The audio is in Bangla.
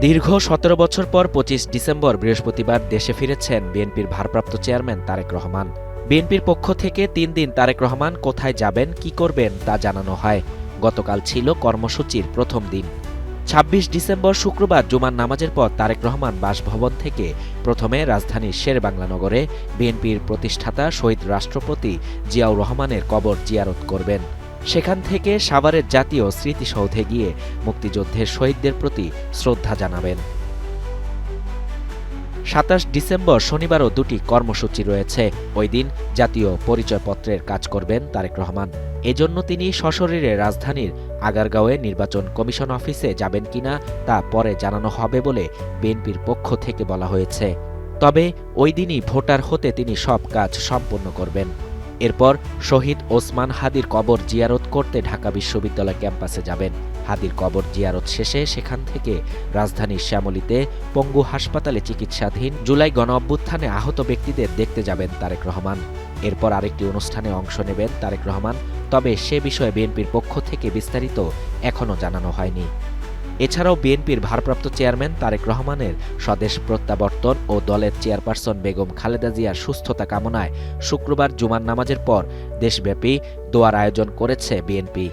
দীর্ঘ ১৭ বছর পর ২৫ ডিসেম্বর বৃহস্পতিবার দেশে ফিরেছেন বিএনপির ভারপ্রাপ্ত চেয়ারম্যান তারেক রহমান। বিএনপির পক্ষ থেকে ৩ দিন তারেক রহমান কোথায় যাবেন, কি করবেন তা জানানো হয়। গতকাল ছিল কর্মসূচির প্রথম দিন। ২৬ ডিসেম্বর শুক্রবার জুমার নামাজের পর তারেক রহমান বাসভবন থেকে প্রথমে রাজধানীর শেরেবাংলা নগরে বিএনপির প্রতিষ্ঠাতা শহীদ রাষ্ট্রপতি জিয়াউর রহমানের কবর জিয়ারত করবেন। সেখান থেকে সাভারের জাতীয় স্মৃতিসৌধে গিয়ে মুক্তিযুদ্ধের শহীদদের প্রতি শ্রদ্ধা জানাবেন। ২৭ ডিসেম্বর শনিবারও দুটি কর্মসূচি রয়েছে। ওই দিন জাতীয় পরিচয়পত্রের কাজ করবেন তারেক রহমান। এজন্য তিনি সশরীরে রাজধানীর আগারগাঁওয়ে নির্বাচন কমিশন অফিসে যাবেন কিনা তা পরে জানানো হবে বলে বিএনপির পক্ষ থেকে বলা হয়েছে। তবে ওই দিনই ভোটার হতে তিনি সব কাজ সম্পন্ন করবেন। এরপর শহীদ ওসমান হাদির কবর জিয়ারত করতে ঢাকা বিশ্ববিদ্যালয় ক্যাম্পাসে যাবেন। হাদির কবর জিয়ারত শেষে সেখান থেকে রাজধানীর শ্যামলীতে পঙ্গু হাসপাতালে চিকিৎসাধীন জুলাই গণঅভ্যুত্থানে আহত ব্যক্তিদের দেখতে যাবেন তারেক রহমান। এরপর আরেকটি অনুষ্ঠানে অংশ নেবেন তারেক রহমান। তবে সে বিষয়ে বিএনপির পক্ষ থেকে বিস্তারিত এখনও জানানো হয়নি। এছাড়াও বিএনপির ভারপ্রাপ্ত চেয়ারম্যান তারেক রহমানের স্বদেশ প্রত্যাবর্তন ও দলের চেয়ারপারসন বেগম খালেদা জিয়ার সুস্থতা কামনায় শুক্রবার জুমার নামাজের পর দেশব্যাপী দোয়ার আয়োজন করেছে বিএনপি।